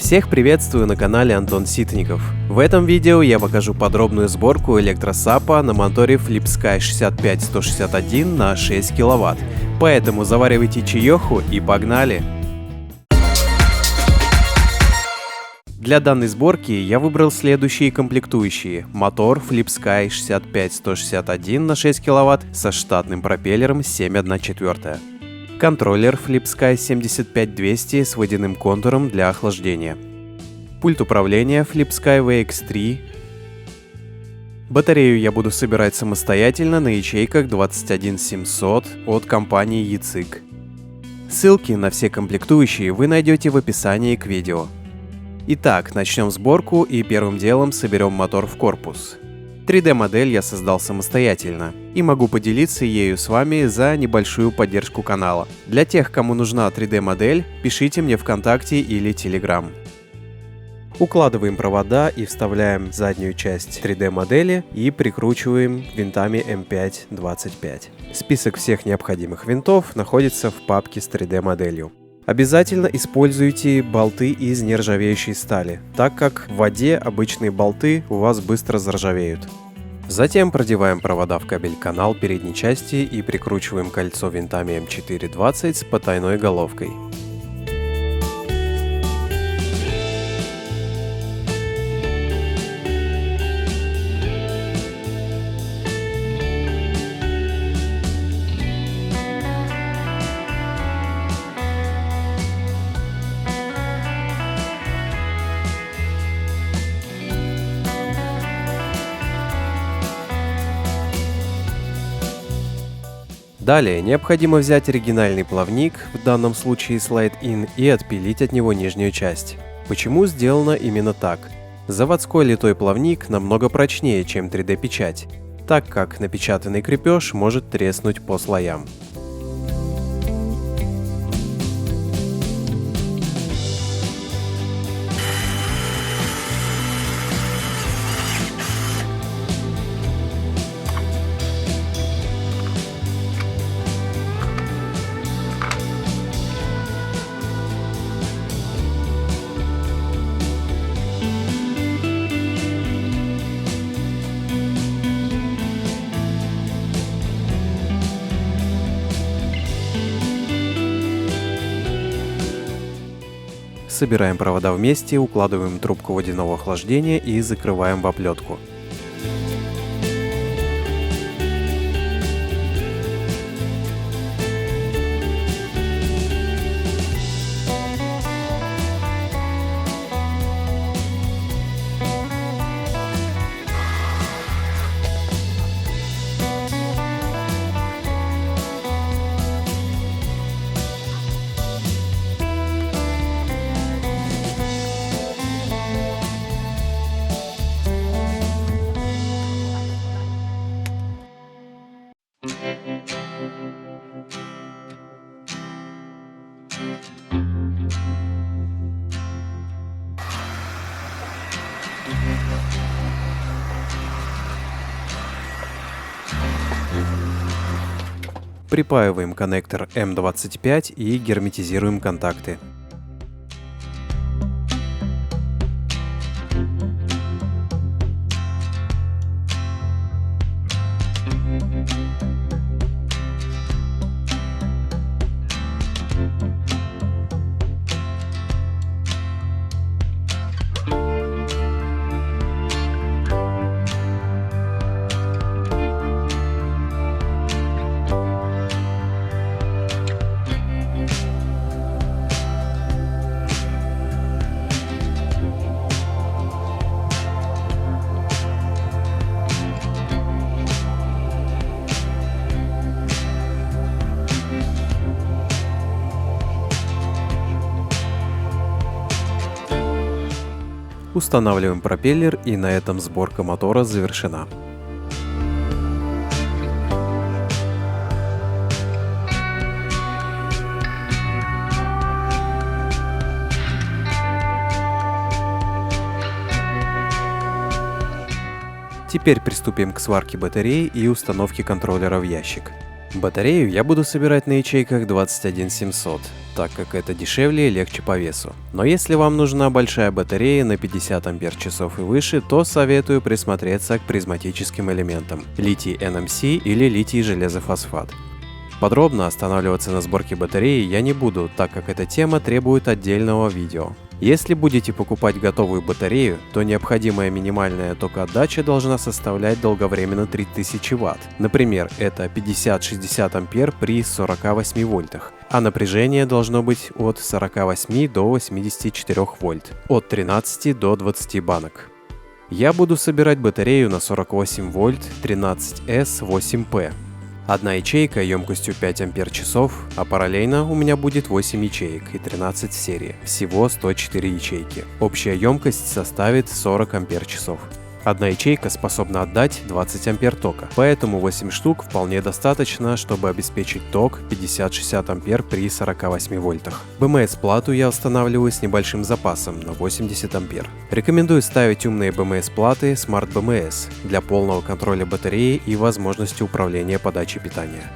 Всех приветствую на канале Антон Ситников. В этом видео я покажу подробную сборку электросапа на моторе FlipSky 65161 на 6 кВт. Поэтому заваривайте чаеху и погнали! Для данной сборки я выбрал следующие комплектующие. Мотор FlipSky 65161 на 6 кВт со штатным пропеллером 7,1/4. Контроллер FlipSky 75200 с водяным контуром для охлаждения. Пульт управления FlipSky VX3. Батарею я буду собирать самостоятельно на ячейках 21700 от компании ECIG. Ссылки на все комплектующие вы найдете в описании к видео. Итак, начнем сборку и первым делом соберем мотор в корпус. 3D-модель я создал самостоятельно и могу поделиться ею с вами за небольшую поддержку канала. Для тех, кому нужна 3D-модель, пишите мне ВКонтакте или Telegram. Укладываем провода и вставляем заднюю часть 3D-модели и прикручиваем винтами М5-25. Список всех необходимых винтов находится в папке с 3D-моделью. Обязательно используйте болты из нержавеющей стали, так как в воде обычные болты у вас быстро заржавеют. Затем продеваем провода в кабель-канал передней части и прикручиваем кольцо винтами М420 с потайной головкой. Далее необходимо взять оригинальный плавник, в данном случае Slide-In, и отпилить от него нижнюю часть. Почему сделано именно так? Заводской литой плавник намного прочнее, чем 3D-печать, так как напечатанный крепеж может треснуть по слоям. Собираем провода вместе, укладываем трубку водяного охлаждения и закрываем в оплетку. Припаиваем коннектор М25 и герметизируем контакты. Устанавливаем пропеллер, и на этом сборка мотора завершена. Теперь приступим к сварке батареи и установке контроллера в ящик. Батарею я буду собирать на ячейках 21700, так как это дешевле и легче по весу. Но если вам нужна большая батарея на 50 Ах и выше, то советую присмотреться к призматическим элементам – литий NMC или литий железофосфат. Подробно останавливаться на сборке батареи я не буду, так как эта тема требует отдельного видео. Если будете покупать готовую батарею, то необходимая минимальная токоотдача должна составлять долговременно 3000 Вт. Например, это 50-60 А при 48 вольтах, а напряжение должно быть от 48 до 84 вольт, от 13 до 20 банок. Я буду собирать батарею на 48 вольт 13S8P. Одна ячейка емкостью 5 Ах, а параллельно у меня будет 8 ячеек и 13 в серии, всего 104 ячейки. Общая емкость составит 40 Ах. Одна ячейка способна отдать 20 Ампер тока, поэтому 8 штук вполне достаточно, чтобы обеспечить ток 50-60 Ампер при 48 вольтах. БМС-плату я устанавливаю с небольшим запасом на 80 Ампер. Рекомендую ставить умные БМС-платы Smart BMS для полного контроля батареи и возможности управления подачей питания.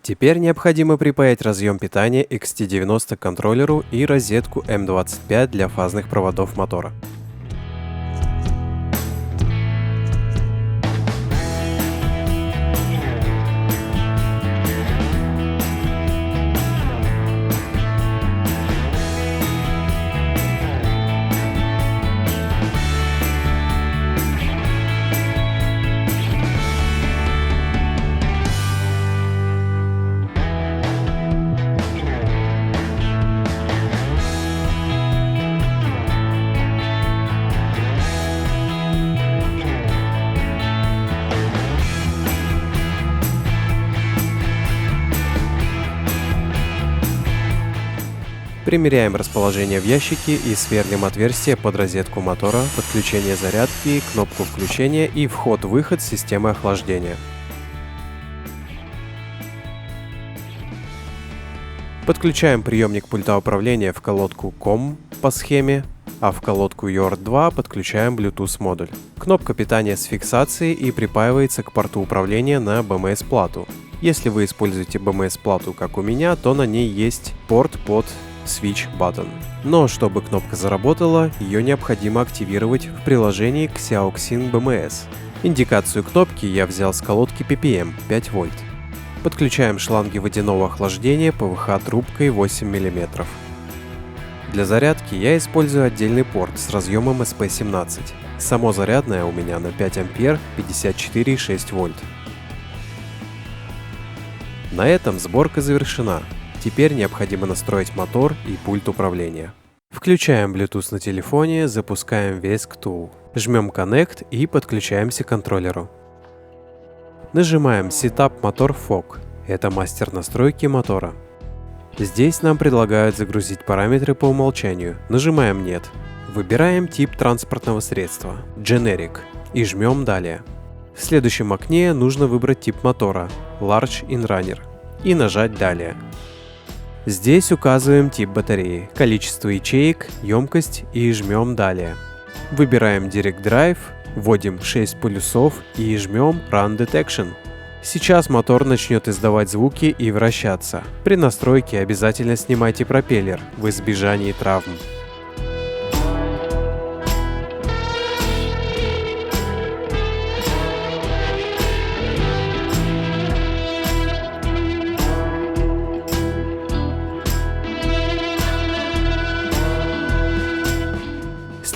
Теперь необходимо припаять разъем питания XT90 к контроллеру и розетку M25 для фазных проводов мотора. Примеряем расположение в ящике и сверлим отверстие под розетку мотора, подключение зарядки, кнопку включения и вход-выход системы охлаждения. Подключаем приемник пульта управления в колодку COM по схеме, а в колодку UART2 подключаем Bluetooth модуль. Кнопка питания с фиксацией и припаивается к порту управления на BMS-плату. Если вы используете BMS-плату, как у меня, то на ней есть порт под Switch Button. Но чтобы кнопка заработала, ее необходимо активировать в приложении Xiaoxin BMS. Индикацию кнопки я взял с колодки PPM 5 вольт. Подключаем шланги водяного охлаждения ПВХ трубкой 8 мм. Для зарядки я использую отдельный порт с разъемом SP17. Само зарядное у меня на 5 ампер 54,6 вольт. На этом сборка завершена. Теперь необходимо настроить мотор и пульт управления. Включаем Bluetooth на телефоне, запускаем VESC Tool. Жмем Connect и подключаемся к контроллеру. Нажимаем Setup Motor Fog. Это мастер настройки мотора. Здесь нам предлагают загрузить параметры по умолчанию. Нажимаем Нет. Выбираем тип транспортного средства Generic и жмем Далее. В следующем окне нужно выбрать тип мотора Large Inrunner и нажать Далее. Здесь указываем тип батареи, количество ячеек, емкость и жмем Далее. Выбираем Direct Drive, вводим 6 полюсов и жмем Run Detection. Сейчас мотор начнет издавать звуки и вращаться. При настройке обязательно снимайте пропеллер в избежании травм.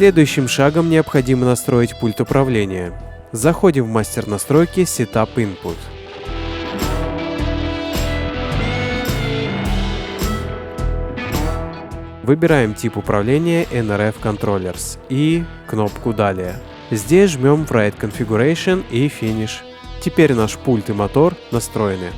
Следующим шагом необходимо настроить пульт управления. Заходим в мастер настройки Setup Input. Выбираем тип управления NRF Controllers и кнопку «Далее». Здесь жмем Write Configuration и Finish. Теперь наш пульт и мотор настроены.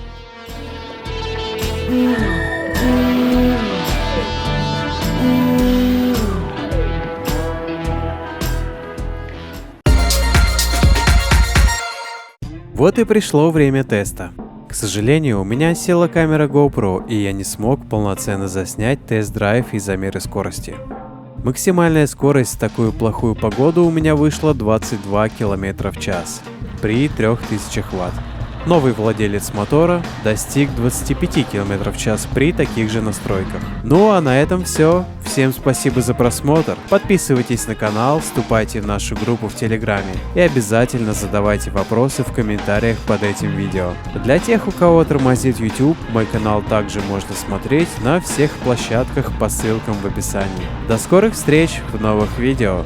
Вот и пришло время теста. К сожалению, у меня села камера GoPro, и я не смог полноценно заснять тест-драйв и замеры скорости. Максимальная скорость в такую плохую погоду у меня вышла 22 км в час при 3000 Вт. Новый владелец мотора достиг 25 км в час при таких же настройках. Ну а на этом все. Всем спасибо за просмотр. Подписывайтесь на канал, вступайте в нашу группу в Телеграме и обязательно задавайте вопросы в комментариях под этим видео. Для тех, у кого тормозит YouTube, мой канал также можно смотреть на всех площадках по ссылкам в описании. До скорых встреч в новых видео.